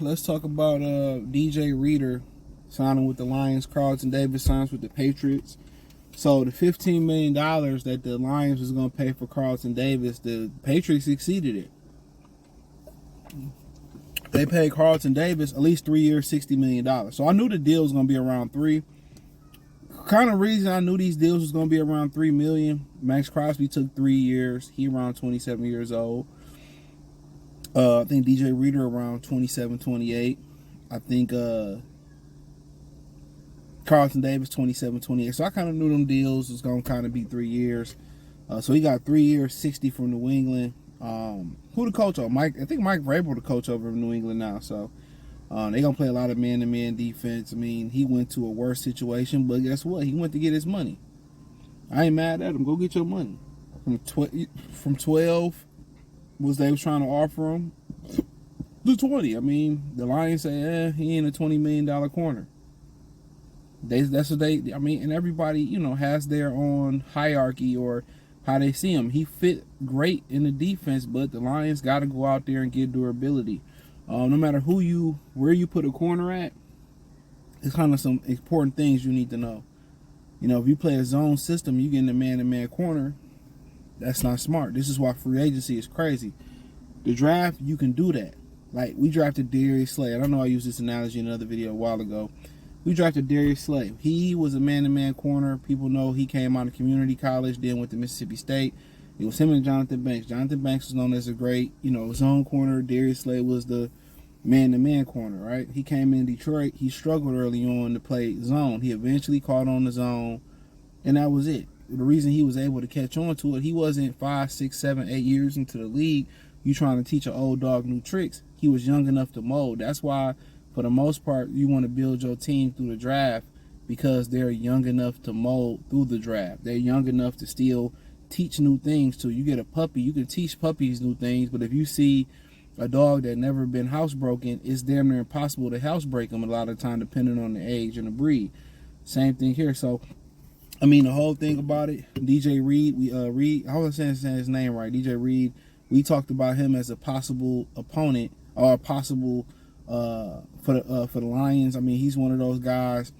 let's talk about DJ Reader signing with the Lions. Carlton Davis signs with the Patriots. So the $15 million that the Lions was going to pay for Carlton Davis, the Patriots exceeded it. They paid Carlton Davis at least 3 years, $60 million. So I knew the deal was going to be around $3. Kind of reason I knew these deals was going to be around $3 million. Max Crosby took 3 years. He around 27 years old. I think DJ Reader around 27, 28. I think Carlton Davis 27, 28. So I kind of knew them deals was going to kind of be 3 years. So he got 3 years, 60 from New England. Who the coach over? I think Mike Vrabel the coach over in New England now. So they going to play a lot of man-to-man defense. I mean, he went to a worse situation, but guess what? He went to get his money. I ain't mad at him. Go get your money. From 12 was they was trying to offer him to 20. I mean, the Lions say, he ain't a $20 million corner. That's what they, I mean, and everybody, you know, has their own hierarchy or how they see him. He fit great in the defense, but the Lions got to go out there and get durability. No matter where you put a corner at, it's kind of some important things you need to know. You know, if you play a zone system, you get in a man-to-man corner, that's not smart. This is why free agency is crazy. The draft, you can do that. Like, we drafted Darius Slay. I don't know, I used this analogy in another video a while ago. We drafted Darius Slay. He was a man-to-man corner. People know he came out of community college, then went to Mississippi State. It was him and Jonathan Banks. Jonathan Banks was known as a great, you know, zone corner. Darius Slay was the man-to-man corner, right? He came in Detroit. He struggled early on to play zone. He eventually caught on the zone, and that was it. The reason he was able to catch on to it, he wasn't 5, 6, 7, 8 years into the league. You trying to teach an old dog new tricks. He was young enough to mold. That's why, for the most part, you want to build your team through the draft because they're young enough to mold through the draft. They're young enough to still teach new things to. You get a puppy, you can teach puppies new things, but if you see a dog that never been housebroken, it's damn near impossible to housebreak them a lot of the time, depending on the age and the breed. Same thing here. So, I mean, the whole thing about it, DJ Reed, I was saying his name right, DJ Reed, we talked about him as a possible opponent or a possible for the Lions. I mean, he's one of those guys.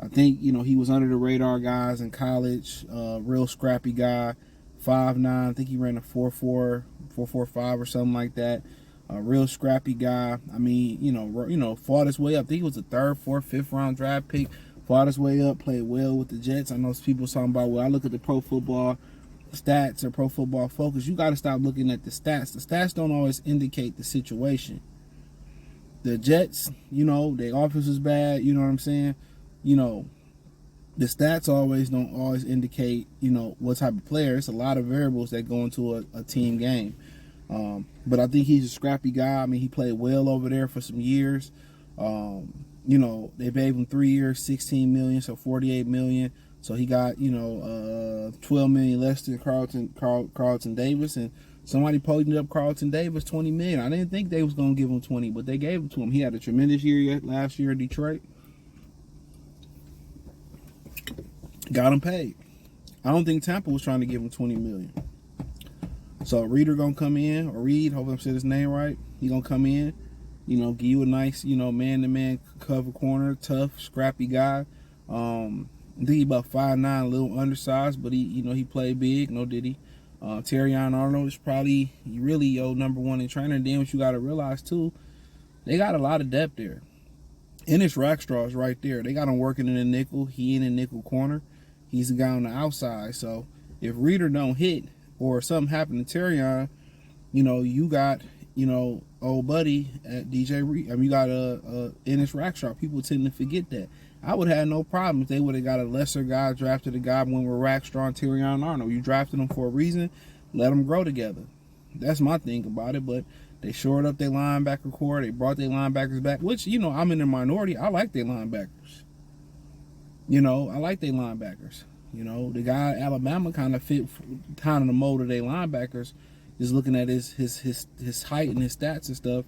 I think, you know, he was under the radar guys in college. Real scrappy guy, 5'9". I think he ran a 4.4, 4.45 or something like that. A real scrappy guy. I mean, you know, fought his way up. I think he was a 3rd, 4th, 5th round draft pick. Fought his way up, played well with the Jets. I know people talking about, well, I look at the Pro Football Stats or Pro Football Focus. You got to stop looking at the stats. The stats don't always indicate the situation. The Jets, you know, their offense is bad. You know what I'm saying? You know, the stats don't always indicate, you know, what type of player. It's a lot of variables that go into a team game. But I think he's a scrappy guy. I mean, he played well over there for some years. You know, they paid him 3 years, $16 million, so $48 million. So he got, you know, $12 million less than Carlton Davis, and somebody posted up Carlton Davis $20 million. I didn't think they was gonna give him 20, but they gave it to him. He had a tremendous year last year in Detroit. Got him paid. I don't think Tampa was trying to give him $20 million. So Reader gonna come in, or Reed, hope I'm saying his name right. He gonna come in, you know, give you a nice, you know, man-to-man cover corner, tough, scrappy guy. I think he about 5'9", a little undersized, but he played big. No, did he? Terrion Arnold is probably really your number one in training. And then what you got to realize too, they got a lot of depth there. Ennis Rackstraw is right there. They got him working in the nickel. He in the nickel corner. He's the guy on the outside. So if Reader don't hit or something happened to Terrion, you know, you got, you know, old buddy at DJ Reed. I mean, you got Ennis Rackstraw. People tend to forget that. I would have no problem if they would have got a lesser guy, drafted a guy when we're Rackstraw and Terrion Arnold. You drafted them for a reason. Let them grow together. That's my thing about it. But they shored up their linebacker core. They brought their linebackers back, which, you know, I'm in the minority. I like their linebackers. You know, I like their linebackers. You know, the guy at Alabama kind of fit kind of the mold of their linebackers. Just looking at his height and his stats and stuff.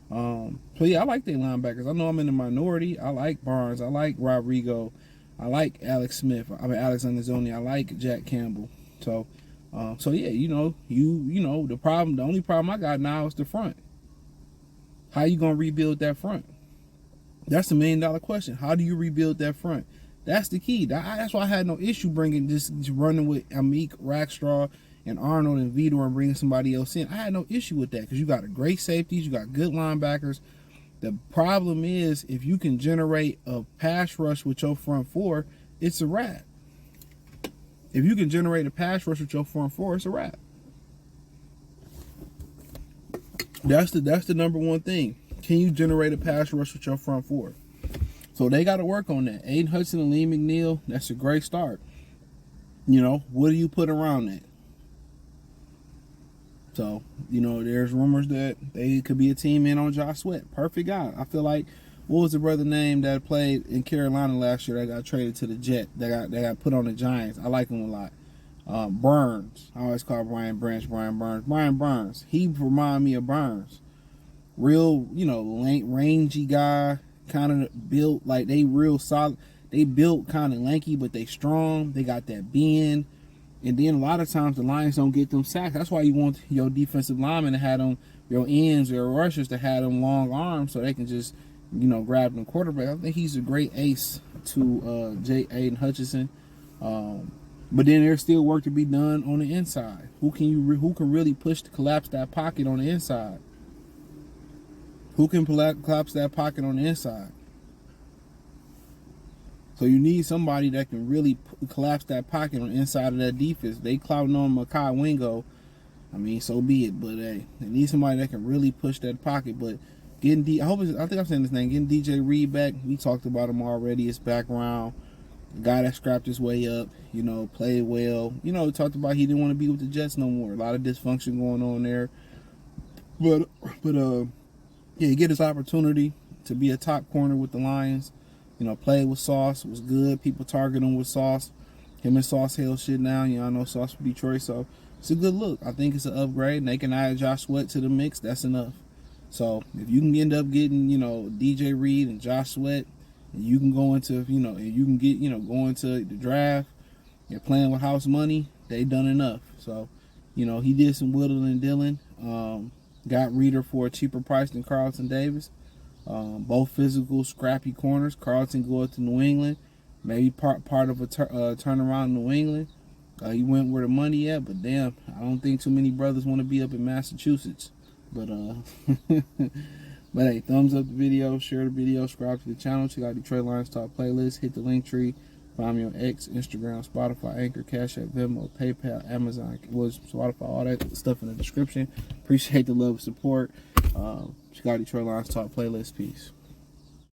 So yeah, I like their linebackers. I know I'm in the minority. I like Barnes. I like Rodrigo. I like Alexander Zoni. I like Jack Campbell. So yeah, you know, the only problem I got now is the front. How you gonna rebuild that front? That's the $1 million question. How do you rebuild that front? That's the key. That's why I had no issue bringing just running with Amik, Rackstraw, and Arnold and Vitor and bringing somebody else in. I had no issue with that because you got a great safeties, you got good linebackers. The problem is if you can generate a pass rush with your front four, it's a wrap. If you can generate a pass rush with your front four, it's a wrap. That's the number one thing. Can you generate a pass rush with your front four? So they got to work on that. Aiden Hudson and Lee McNeil, that's a great start. You know, what do you put around that? So, you know, there's rumors that they could be a team in on Josh Sweat. Perfect guy. I feel like, what was the brother name that played in Carolina last year that got traded to the Jet, that got put on the Giants? I like him a lot. Burns. I always call Brian Branch Brian Burns. Brian Burns. He remind me of Burns. Real, you know, rangy guy, kind of built like they real solid. They built kind of lanky, but they strong. They got that bend. And then a lot of times the Lions don't get them sacks. That's why you want your defensive linemen to have them, your ends or rushers to have them long arms so they can just, you know, grab them quarterback. I think he's a great ace to Aiden Hutchinson. But then there's still work to be done on the inside. Who can really push to collapse that pocket on the inside? Who can collapse that pocket on the inside? So you need somebody that can really collapse that pocket on the inside of that defense. They clouding on Makai Wingo. I mean, so be it. But hey, they need somebody that can really push that pocket. But getting I think I'm saying his name. Getting DJ Reed back. We talked about him already. His background. The guy that scrapped his way up. You know, played well. You know, talked about he didn't want to be with the Jets no more. A lot of dysfunction going on there. But yeah, he get his opportunity to be a top corner with the Lions. You know, played with Sauce, was good. People target him with Sauce. Him and Sauce held shit down. You know, I know Sauce from Detroit, so it's a good look. I think it's an upgrade. And they can add Josh Sweat to the mix. That's enough. So if you can end up getting, you know, DJ Reed and Josh Sweat, and you can go into, you know, and you can get, you know, go into the draft and playing with house money, they done enough. So, you know, he did some whittling and dealing. Got Reader for a cheaper price than Carlton Davis. Both physical, scrappy corners. Carlton go up to New England. Maybe part of a turnaround in New England. He went where the money at, but damn, I don't think too many brothers want to be up in Massachusetts. But but hey, thumbs up the video, share the video, subscribe to the channel, check out Detroit Lions Talk playlist, hit the link tree, find me on X, Instagram, Spotify, Anchor, Cash App, Venmo, PayPal, Amazon, Spotify, all that stuff in the description. Appreciate the love and support. Check out Detroit Lions Talk playlist. Peace.